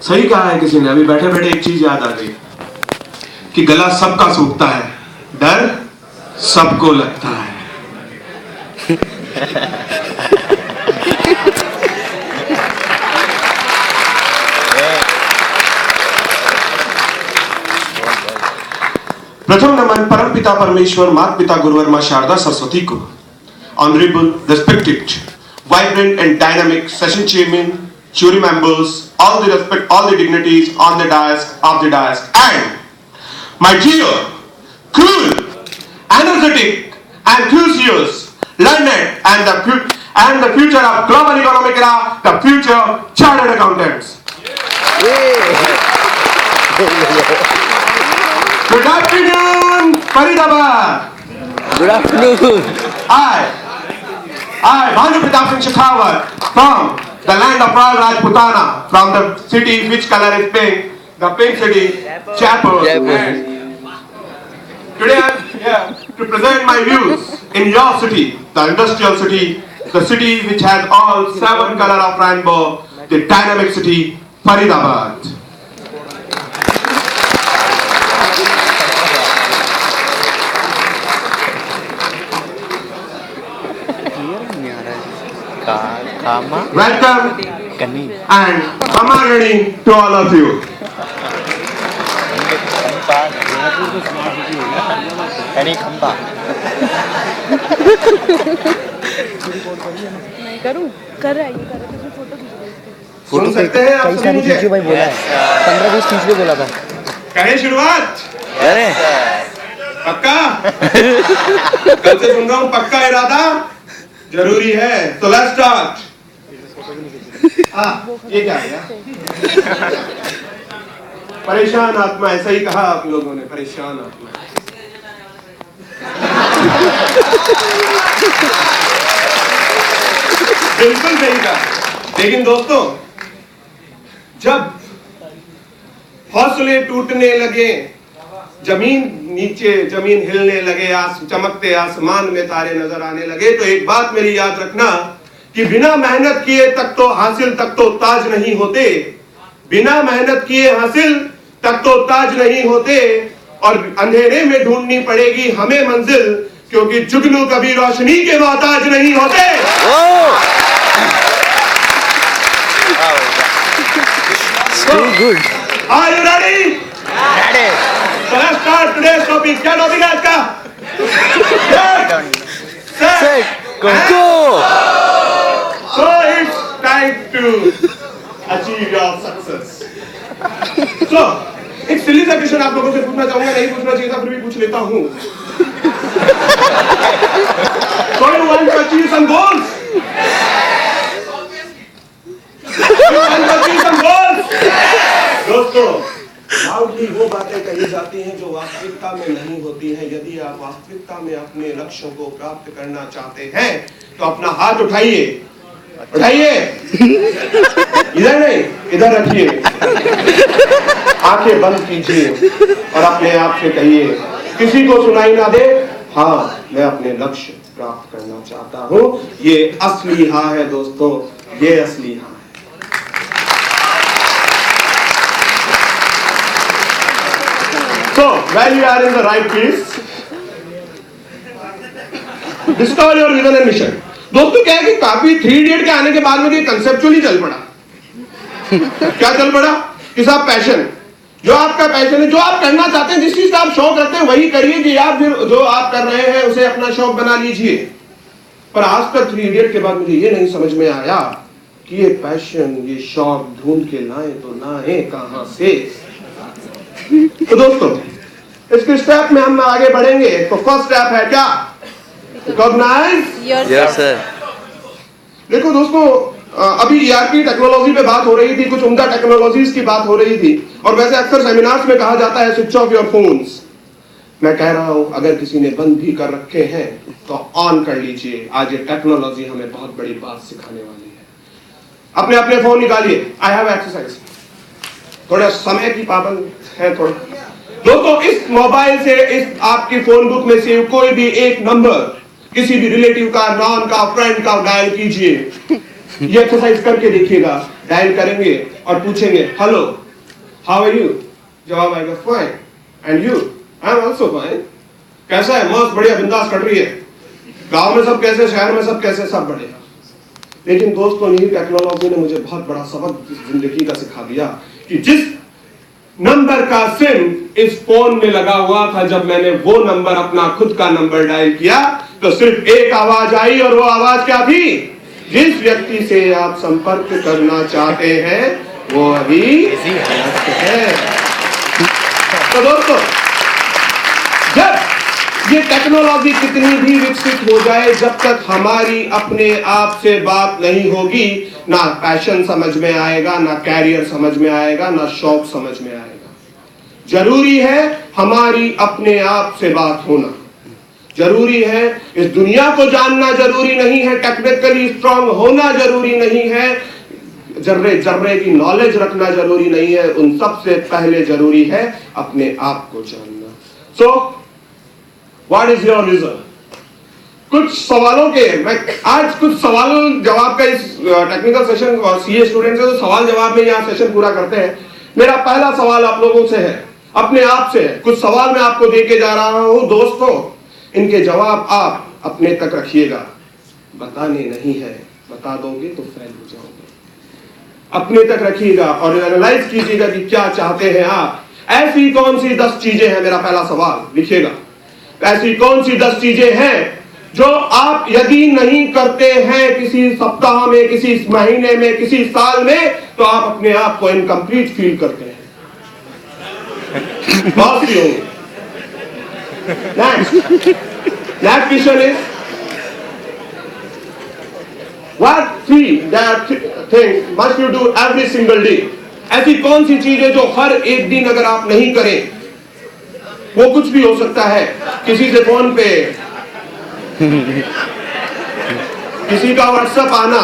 सही कहा है किसी ने, अभी बैठे बैठे एक चीज याद आ गई कि गला सबका सूखता है, डर सबको लगता है। प्रथम नमन परम पिता परमेश्वर माता पिता गुरुवर्मा शारदा सरस्वती को, honourable respected vibrant and dynamic session chairman, jury members, all the dignitaries on the dais, and my dear, cool, energetic, enthusiast, learned, and the future of global economic era, the future chartered accountants. Good afternoon, Faridabad. Good afternoon. I, Bhanu Pratap Singh Shekhawat, from the land of Royal Rajputana, from the city which color is pink, the pink city, Jaipur. Today I am here to present my views in your city, the industrial city, the city which has all 7 colors of rainbow, the dynamic city, Faridabad. Welcome and Samarani to all of you. मैं करूं? कर रहा है, ये कर रहा है, photo खींच रहा है। सुन सकते हैं आप सभी मुझे? भाई बोला है 15-20 खींच के बोला था। करें शुरुआत? अरे पक्का? कल से सुन रहा हूँ, पक्का इरादा जरूरी है, तो लेट्स स्टार्ट। ये क्या है? परेशान आत्मा, ऐसा ही कहा आप लोगों ने, परेशान आत्मा। बिल्कुल सही कहा। लेकिन दोस्तों, जब हौसले टूटने लगे, जमीन नीचे, जमीन हिलने लगे, चमकते आसमान में तारे नजर आने लगे, तो एक बात मेरी याद रखना कि बिना मेहनत किए तक तो हासिल तक तो ताज नहीं होते, बिना मेहनत किए हासिल तक तो ताज नहीं होते, और अंधेरे में ढूंढनी पड़ेगी हमें मंजिल, क्योंकि जुगनू कभी रोशनी के मोहताज नहीं होते। So good. Are you ready? Ready. So let's start today's topic. क्या टॉपिक है आज का? Set. Go. So it's time to achieve your success. So एक सिली सा क्वेश्चन आप लोगों से पूछना चाहूंगा, नहीं पूछना चाहिए था फिर भी पूछ लेता हूँ। So you want to achieve some goals? You want to achieve some goals? दोस्तों, लाउडली वो बातें कही जाती हैं जो वास्तविकता में नहीं होती हैं। यदि आप वास्तविकता में अपने लक्ष्यों को प्राप्त करना चाहते हैं तो अपना हाथ उठाइए, उठाइए, इधर नहीं, इधर रखिए, आंखें बंद कीजिए और अपने आप से कहिए, किसी को सुनाई ना दे, हाँ मैं अपने लक्ष्य प्राप्त करना चाहता हूँ। ये असली हाँ है दोस्तों, ये असली हाँ है। So, while you are in the right place, discover your vision and mission. दोस्तों क्या है कि काफी 3 इडियट के आने के बाद मुझे कंसेप्चुअली चल पड़ा। क्या चल पड़ा? कि साहब पैशन, जो आपका पैशन है, जो आप करना चाहते हैं, जिस चीज का आप शौक रखते हैं वही करिए, कि आप फिर जो आप कर रहे हैं उसे अपना शौक बना लीजिए। पर आज तक 3 इडियट के बाद मुझे ये नहीं समझ में आया कि ये पैशन, ये शौक ढूंढ के लाए तो लाए कहां से। तो दोस्तों, इसके स्टेप में हम आगे बढ़ेंगे। तो फर्स्ट स्टेप है क्या? Recognize yourself. देखो दोस्तों, अभी ईआरपी टेक्नोलॉजी पे बात हो रही थी, कुछ उम्दा टेक्नोलॉजीज की बात हो रही थी, और वैसे अक्सर सेमिनार्स में कहा जाता है स्विच ऑफ योर फोन्स। मैं कह रहा हूं अगर किसी ने बंद भी कर रखे हैं तो ऑन कर लीजिए। आज ये टेक्नोलॉजी हमें बहुत बड़ी बात सिखाने वाली है। अपने अपने फोन निकालिए। आई हैव एक्सरसाइज, थोड़ा समय की पाबंद है थोड़ा। दोस्तों, इस मोबाइल से, इस आपकी फोन बुक में से कोई भी एक नंबर किसी भी रिलेटिव का, नॉन का, फ्रेंड का डायल कीजिए। ये एक्सरसाइज करके देखिएगा, डायल करेंगे और पूछेंगे हेलो हाउ आर यू, जवाब आएगा fine, and you, I am also fine. कैसा है, मस्त बढ़िया बिंदास कट रही है, गांव में सब कैसे, शहर में सब कैसे, सब बढ़िया। लेकिन दोस्तों यही टेक्नोलॉजी ने मुझे बहुत बड़ा सबक जिंदगी का सिखा दिया कि जिस नंबर का सिम इस फोन में लगा हुआ था, जब मैंने वो नंबर अपना खुद का नंबर डायल किया तो सिर्फ एक आवाज आई, और वो आवाज क्या थी, जिस व्यक्ति से आप संपर्क करना चाहते हैं वो अभी व्यस्त है। तो दोस्तों जब ये टेक्नोलॉजी कितनी भी विकसित हो जाए, जब तक हमारी अपने आप से बात नहीं होगी, ना पैशन समझ में आएगा, ना कैरियर समझ में आएगा, ना शौक समझ में आएगा। जरूरी है हमारी अपने आप से बात होना, जरूरी है इस दुनिया को जानना, जरूरी नहीं है टेक्निकली स्ट्रांग होना, जरूरी नहीं है जर्रे जर्रे की नॉलेज रखना, जरूरी नहीं है, उन सबसे पहले जरूरी है अपने आप को जानना। So what is your reason? कुछ सवालों के, मैं आज कुछ सवाल जवाब का इस टेक्निकल सेशन और सीए स्टूडेंट से तो सवाल जवाब में यहाँ सेशन पूरा करते हैं। मेरा पहला सवाल आप लोगों से है, अपने आप से है। कुछ सवाल मैं आपको दे के जा रहा हूं दोस्तों, इनके जवाब आप अपने तक रखिएगा, बताने नहीं है, बता दोगे तो फेल हो जाओगे। अपने तक रखिएगा और एनालाइज कीजिएगा कि क्या चाहते हैं आप। ऐसी कौन सी 10 चीजें हैं, मेरा पहला सवाल लिखिएगा, ऐसी कौन सी 10 चीजें हैं जो आप यदि नहीं करते हैं किसी सप्ताह में, किसी महीने में, किसी साल में, तो आप अपने आप को इनकम्प्लीट फील करते हैं। बहुत सी होंगी। Next question is what 3 thing must you do every single day? ऐसी कौन सी चीज है जो हर एक दिन अगर आप नहीं करें, वो कुछ भी हो सकता है, किसी से फोन पे, किसी का व्हाट्सएप आना,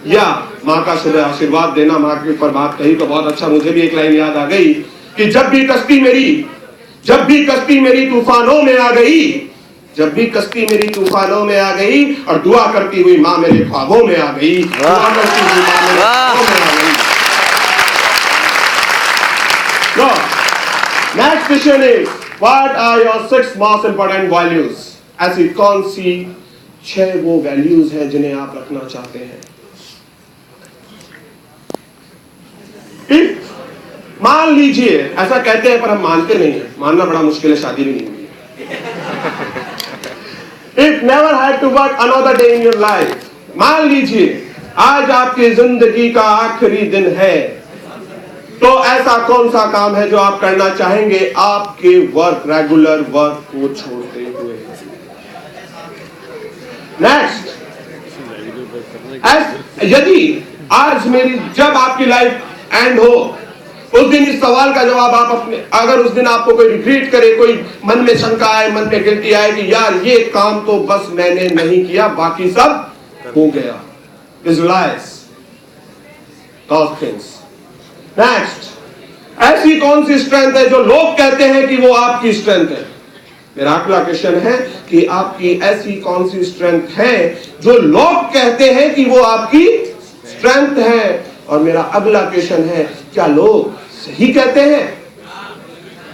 या माँ का शुभ आशीर्वाद देना। माँ के ऊपर बात कही तो बहुत अच्छा, मुझे भी एक लाइन याद आ गई कि जब भी कश्ती मेरी तूफानों में आ गई, जब भी कश्ती मेरी तूफानों में आ गई और दुआ करती हुई माँ मेरे ख्वाबों में आ गई, दुआ करती हुई माँ मेरे ख्वाबों में आ गई। Next question is what are your 6 most important values? ऐसी कौन सी 6 वो वैल्यूज हैं जिन्हें आप रखना चाहते हैं? मान लीजिए, ऐसा कहते हैं पर हम मानते नहीं है, मानना बड़ा मुश्किल है, शादी भी नहीं हुई। If never had to work another day in your life, मान लीजिए आज आपकी जिंदगी का आखिरी दिन है, तो ऐसा कौन सा काम है जो आप करना चाहेंगे आपके रेगुलर वर्क को छोड़ते हुए? नेक्स्ट, यदि आज जब आपकी लाइफ एंड हो, उस दिन इस सवाल का जवाब आप अपने, अगर उस दिन आपको कोई रिग्रेट करे, कोई मन में शंका आए, मन में गिल्टी आए कि यार ये काम तो बस मैंने नहीं किया, बाकी सब हो गया, विजुअलाइज those things. नेक्स्ट, ऐसी कौन सी स्ट्रेंथ है जो लोग कहते हैं कि वो आपकी स्ट्रेंथ है? मेरा अगला क्वेश्चन है कि आपकी ऐसी कौन सी स्ट्रेंथ है जो लोग कहते हैं कि वो आपकी स्ट्रेंथ है? और मेरा अगला क्वेश्चन है, क्या लोग सही कहते हैं?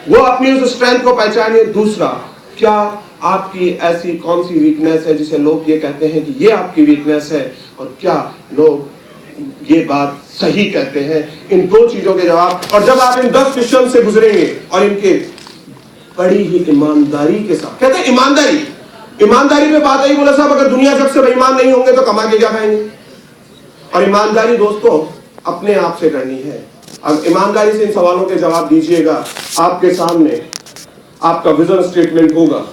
वो अपनी उस स्ट्रेंथ को पहचानिए। दूसरा, क्या आपकी ऐसी कौन सी वीकनेस है जिसे लोग ये कहते हैं कि ये आपकी वीकनेस है, और क्या लोग ये बात सही कहते हैं? इन 2 चीजों के जवाब, और जब आप इन 10 क्वेश्चन से गुजरेंगे और इनके बड़ी ही ईमानदारी के साथ, कहते हैं ईमानदारी पे बात आई, बोला साहब अगर दुनिया जब से बेईमान नहीं होंगे तो कमा के क्या खाएंगे? और ईमानदारी दोस्तों अपने आप से करनी है। अब ईमानदारी से इन सवालों के जवाब दीजिएगा, आपके सामने आपका विजन स्टेटमेंट होगा।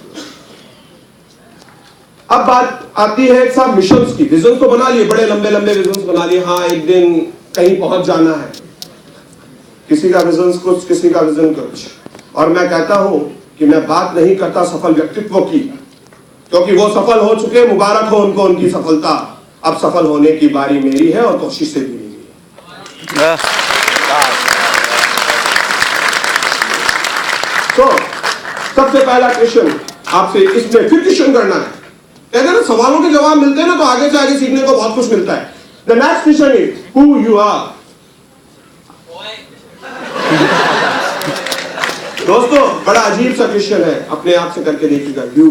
अब बात आती है एक साथ मिशंस की। विजन तो बना लिए, बड़े लंबे लंबे विजन बना लिए, हाँ एक दिन कहीं पहुंच जाना है, किसी का विजन कुछ, किसी का विजन कुछ। और मैं कहता हूं कि मैं बात नहीं करता सफल व्यक्तित्व की, क्योंकि वो सफल हो चुके, मुबारक हो उनको उनकी सफलता। अब सफल होने की बारी मेरी है और कोशिशें भी मेरी है। तो सबसे पहला क्वेश्चन आपसे, इसमें फिर क्वेश्चन करना है। कहते हैं ना सवालों के जवाब मिलते हैं ना तो आगे से आगे सीखने को बहुत कुछ मिलता है। The next question is who you are. दोस्तों बड़ा अजीब सा क्वेश्चन है, अपने आप से करके देखिएगा. You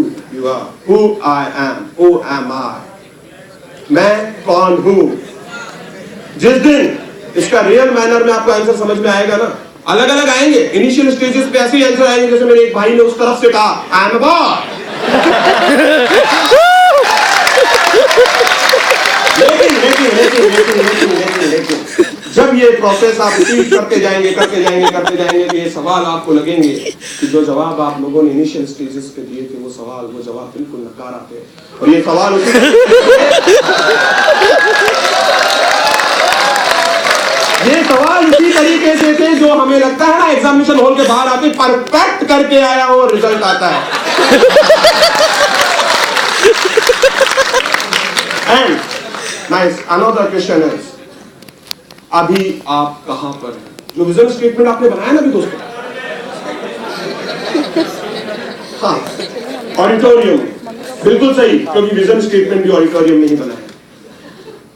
are. Who I am. Who am I. मैं कौन हूं. जिस दिन इसका रियल मैनर में आपको आंसर समझ में आएगा ना, अलग अलग आएंगे. इनिशियल स्टेजेस पे ऐसे ही आंसर आएंगे जैसे मेरे एक भाई ने उस तरफ से कहा आई एम अ बॉय. लेकिन जब ये प्रोसेस आप रिपीट करते जाएंगे तो ये सवाल आपको लगेंगे कि जो जवाब आप लोगों ने इनिशियल स्टेजेस पे दिए थे वो जवाब बिल्कुल नकारा थे. और ये सवाल उसी तरीके से थे जो हमें लगता है ना एग्जामिनेशन हॉल के बाहर आके परफेक्ट करके आया हो रिजल्ट आता है. एंड नाइस अनदर क्वेश्चन है, अभी आप कहां पर हैं. जो विजन स्टेटमेंट आपने बनाया ना अभी दोस्तों, हाँ ऑडिटोरियम, बिल्कुल सही, क्योंकि विजन स्टेटमेंट भी ऑडिटोरियम में ही बना है.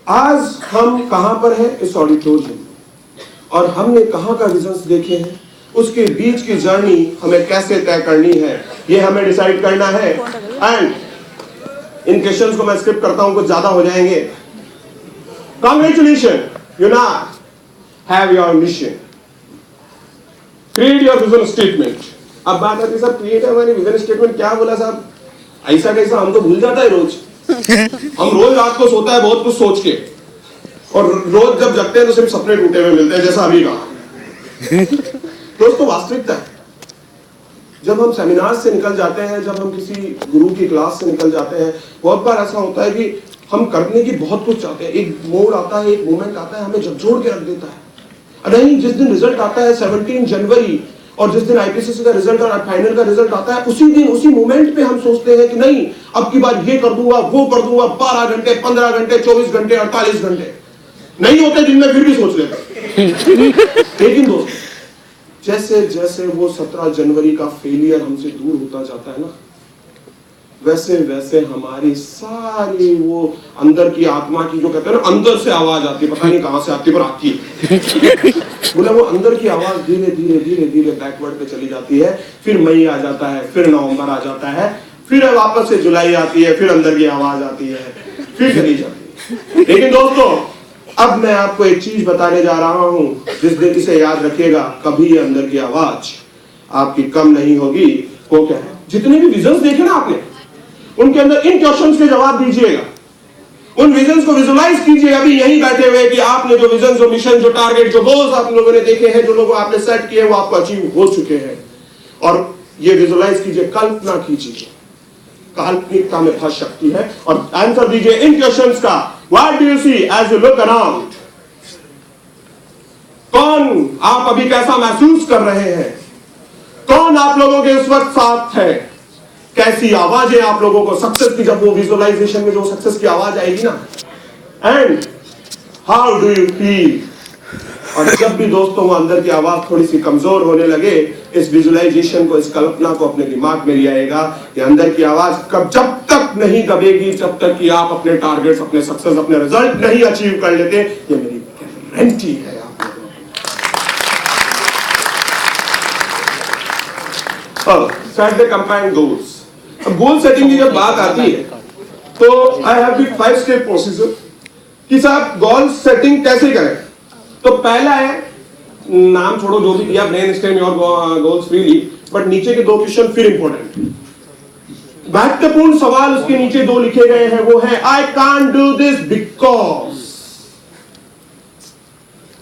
आज हम कहां पर हैं? इस ऑडिटोरियम. और हमने कहां का विजन्स देखे हैं, उसके बीच की जर्नी हमें कैसे तय करनी है, ये हमें डिसाइड करना है. एंड इन क्वेश्चंस को मैं स्किप करता हूं, कुछ ज्यादा हो जाएंगे. Congratulations, you now have your mission. Create your vision statement. अब बात आती है साहब क्रिएट हमारी विजन स्टेटमेंट क्या बोला साहब, ऐसा कैसा, हम तो भूल जाता है रोज. हम रोज रात को सोता है बहुत कुछ सोच के, और रोज जब जगते हैं तो सिर्फ सपने टूटे हुए मिलते हैं, जैसा अभी कहा. दोस्तों वास्तविकता है, जब हम सेमिनार से निकल जाते हैं, जब हम किसी गुरु की क्लास से निकल जाते हैं, बहुत बार ऐसा होता है कि हम करने की बहुत कुछ चाहते हैं, एक मोड़ आता है, एक मोमेंट आता है, हमें झकझोर के रख देता है. नहीं, जिस दिन रिजल्ट आता है 17 जनवरी, और जिस दिन आईपीसीसी का रिजल्ट और फाइनल का रिजल्ट आता है, उसी दिन उसी मोमेंट पे हम सोचते हैं कि नहीं अब की बार ये कर दूंगा, वो कर दूंगा. 12 घंटे, 15 घंटे, 24 घंटे, 48 घंटे नहीं होते दिन में, फिर भी सोच लेते. लेकिन दोस्तों जैसे जैसे वो 17 जनवरी का फेलियर हमसे दूर होता जाता है ना, वैसे वैसे हमारी सारी वो अंदर की आत्मा की, जो कहते हैं ना अंदर से आवाज आती है, पता नहीं कहां से आती है पर आती है. बोला वो अंदर की आवाज धीरे धीरे धीरे धीरे बैकवर्ड पे चली जाती है. फिर मई आ जाता है, फिर नवंबर आ जाता है, फिर वापस से जुलाई आती है, फिर अंदर की आवाज आती है, फिर चली जाती है. लेकिन दोस्तों अब मैं आपको एक चीज बताने जा रहा हूं, जिस दिन इसे याद रखिएगा, कभी अंदर की आवाज आपकी कम नहीं होगी. वो क्या है? जितने भी विजन्स देखे ना आपने, उनके अंदर इन क्वेश्चंस के जवाब दीजिएगा. उन विजन्स को विजुलाइज कीजिए अभी यहीं बैठे हुए कि आपने जो विजन, जो मिशन, जो टारगेट, जो गोल्स आप लोगों ने देखे हैं, जो लोगों आपने सेट किए, वो आपको अचीव हो चुके हैं. और ये विजुलाइज कीजिए, कल्पना कीजिए. काल्पनिकता में बहुत शक्ति है. और आंसर दीजिए इन क्वेश्चंस का. What do you see as you look around? कौन आप अभी कैसा महसूस कर रहे हैं? कौन आप लोगों के इस वक्त साथ है? कैसी आवाजें आप लोगों को सक्सेस की, जब वो विजुअलाइजेशन में जो सक्सेस की आवाज आएगी ना, and how do you feel? और जब भी दोस्तों वो अंदर की आवाज थोड़ी सी कमजोर होने लगे, इस विजुअलाइजेशन को, इस कल्पना को अपने दिमाग में ले आएगा. ये अंदर की आवाज कब जब तक नहीं दबेगी, जब तक कि आप अपने टारगेट्स, अपने सक्सेस, अपने रिजल्ट नहीं अचीव कर लेते. ये मेरी गारंटी है आप लोगों को. Set the combined goals. अब गोल सेटिंग की जब बात आती है तो I have the 5 step procedure कि साहब गोल सेटिंग कैसे करें. तो पहला है, नाम छोड़ो जो भी दिया, brainstorm your goals freely, but नीचे के 2 क्वेश्चन फिर इंपॉर्टेंट, महत्वपूर्ण सवाल उसके नीचे 2 लिखे गए हैं. वो है I can't do this because,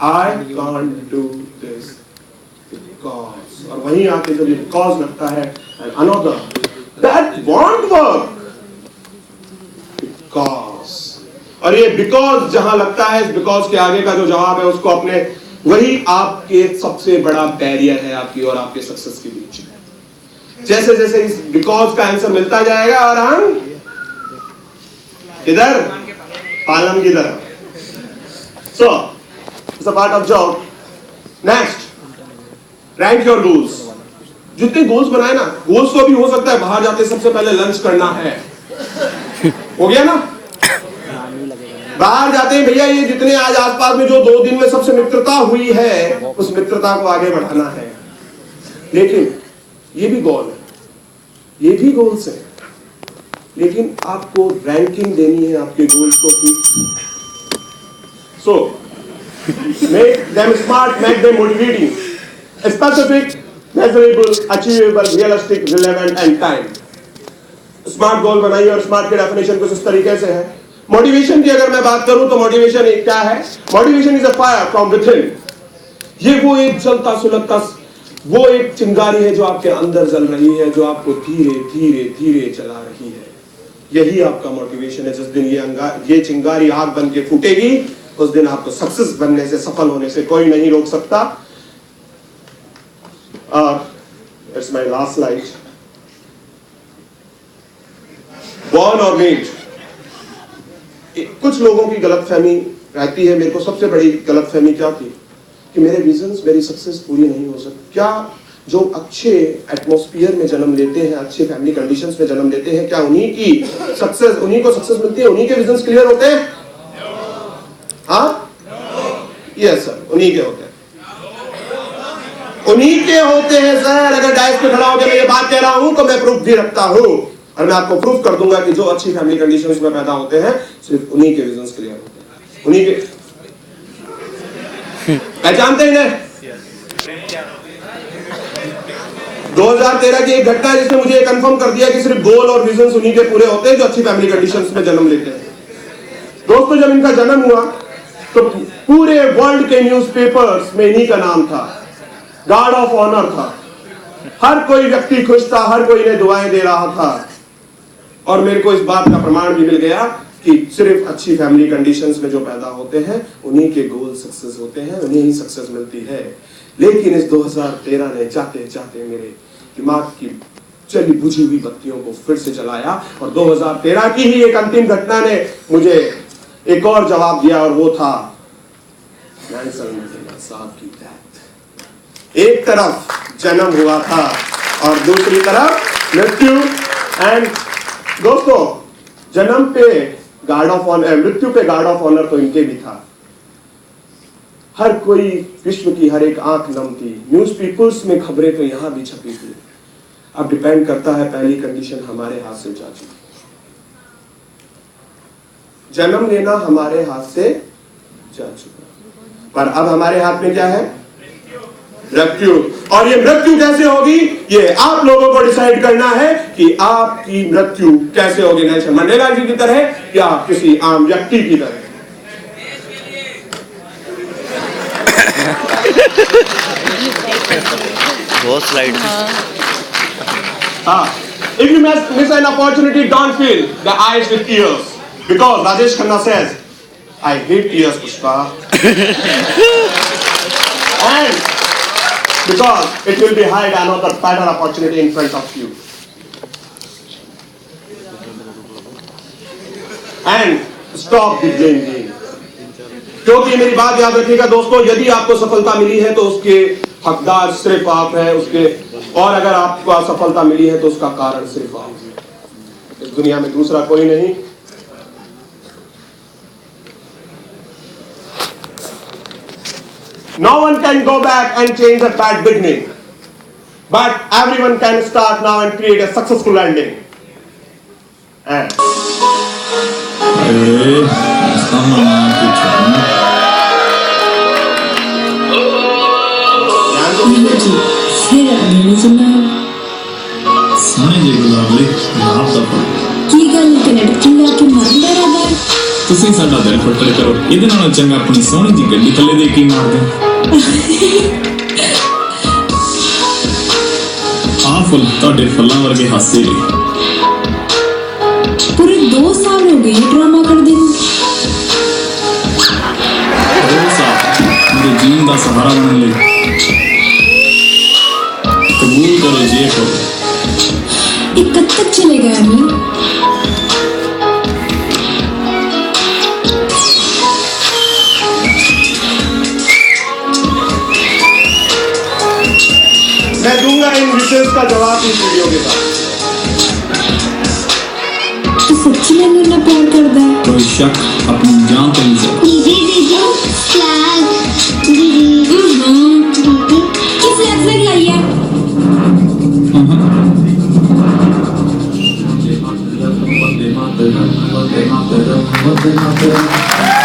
I can't do this because. और वहीं आके जब ये बिकॉज लगता है, another that want work because. और ये बिकॉज जहां लगता है, इस बिकॉज के आगे का जो जवाब है उसको अपने, वही आपके सबसे बड़ा बैरियर है आपकी और आपके सक्सेस के बीच. जैसे जैसे इस बिकॉज का आंसर मिलता जाएगा और हम इधर पालम की तरफ. So it's a part of job. Next, right your goals. जितने गोल्स बनाए ना, गोल्स को भी हो सकता है बाहर जाते सबसे पहले लंच करना है, हो गया ना. बाहर जाते हैं भैया, ये जितने आज आसपास में जो 2 दिन में सबसे मित्रता हुई है, उस मित्रता को आगे बढ़ाना है। लेकिन ये भी गोल है, ये भी गोल्स है, लेकिन आपको रैंकिंग देनी है आपके गोल्स को की। So make them smart, make them motivating, specific, measurable, achievable, realistic, relevant and time. Smart गोल बनाइए, और स्मार्ट की डेफिनेशन कुछ इस तरीके से है। मोटिवेशन की अगर मैं बात करूं तो मोटिवेशन एक क्या है? Motivation is a fire from within. ये वो एक जलता सुलगता, वो एक चिंगारी है जो आपके अंदर जल रही है, जो आपको धीरे धीरे धीरे चला रही है। यही आपका मोटिवेशन है। जिस दिन ये चिंगारी आग बन के फूटेगी, उस दिन आपको सक्सेस बनने से, सफल होने से कोई नहीं रोक सकता। It's my last slide. Born और मेड। कुछ लोगों की गलतफहमी रहती है, मेरे को सबसे बड़ी गलतफहमी क्या थी कि मेरे विजन्स, मेरी सक्सेस पूरी नहीं हो सकती। क्या जो अच्छे एटमॉस्फेयर में जन्म लेते हैं, अच्छे फैमिली कंडीशंस में जन्म लेते हैं, क्या उन्हीं की सक्सेस, उन्हीं को सक्सेस मिलती है, उन्हीं के विजन्स क्लियर होते हैं? हाँ, यस सर, उन्हीं के होते हैं, उन्हीं के होते हैं सर। अगर डाइस पे खड़ा होकर मैं ये बात कह रहा हूं तो मैं प्रूफ भी रखता हूं, और मैं आपको प्रूफ कर दूंगा कि जो अच्छी फैमिली कंडीशंस में पैदा होते हैं, सिर्फ उन्हीं के विजन्स क्लियर होते हैं, उन्हीं के। पहचानते हैं ना? 2013 की एक घटना है जिसने मुझे ये कंफर्म कर दिया कि सिर्फ गोल और विजन्स उन्हीं के पूरे होते हैं जो अच्छी फैमिली कंडीशंस में जन्म लेते हैं। दोस्तों, जब इनका जन्म हुआ तो पूरे वर्ल्ड के न्यूज़पेपर्स में इन्हीं का नाम था, गार्ड ऑफ ऑनर था। हर कोई व्यक्ति खुश था, हर कोई इन्हें दुआएं दे रहा था। और मेरे को इस बात का प्रमाण भी मिल गया कि सिर्फ अच्छी फैमिली कंडीशंस में जो पैदा होते हैं, उन्हीं के गोल सक्सेस होते हैं, उन्हीं ही सक्सेस मिलती है। लेकिन इस 2013 ने जाते जाते मेरे दिमाग की चली बुझी हुई बत्तियों को फिर से जलाया, और 2013 की ही एक अंतिम घटना ने मुझे एक और जवाब दिया, और वो था नेल्सन मंडेला साहब की डेथ। एक तरफ जन्म हुआ था और दूसरी तरफ मृत्यु। एंड दोस्तों, जन्म पे गार्ड ऑफ ऑनर, मृत्यु पे गार्ड ऑफ ऑनर तो इनके भी था। हर कोई, विश्व की हर एक आंख नम थी, न्यूज़पेपर्स में खबरें तो यहां भी छपी थी। अब डिपेंड करता है पहली कंडीशन हमारे हाथ से जा चुकी। जन्म लेना हमारे हाथ से जा चुका, पर अब हमारे हाथ में क्या है? मृत्यु। और ये मृत्यु कैसे होगी, ये आप लोगों को डिसाइड करना है कि आपकी मृत्यु कैसे होगी, नेल्सन मंडेला जी की तरह या किसी आम व्यक्ति की तरह। बहुत slide. If you miss an opportunity, don't fill the eyes with tears, because Rajesh Khanna says, I hate tears, Pushpa. And because it will be hide another better opportunity in front of you. And stop the blame game. क्योंकि मेरी बात याद रखिएगा दोस्तों, यदि आपको सफलता मिली है तो उसके हकदार सिर्फ आप हैं उसके, और अगर आपको असफलता मिली है तो उसका कारण सिर्फ आप हैं, इस दुनिया में दूसरा कोई नहीं। No one can go back and change a bad beginning, but everyone can start now and create a successful ending. And ਤੁਸੀਂ ਸਾਡਾ ਦਿਲ ਫਟੜ ਕਰੋ, ਇਹਦੇ ਨਾਲੋਂ ਚੰਗਾ ਆਪਣੀ ਸੋਹਣੀ ਜੀ ਗੱਡੀ ਥੱਲੇ ਦੇ ਕੀ ਮਾਰ ਦੇ। ਆਹ ਫੁੱਲ ਤੁਹਾਡੇ ਫੁੱਲਾਂ ਵਰਗੇ ਹਾਸੇ ਲਈ। पूरे 2 साल हो गए ड्रामा कर दिन। मेरे जीवन का सहारा बनने लिए कबूल करो जे करो। ये कब तक चलेगा अमी? मैं दूंगा इन विशेष का जवाब इस वीडियो के बाद। तो सच्ची में मेरे प्यार करता है? कोई शक अपनी जान यहाँ कहीं से दीदी दीदी फ्लैग दीदी दीदी किस फ्लैग लाई है वंदे मातरम, वंदे मातरम, वंदे मातरम।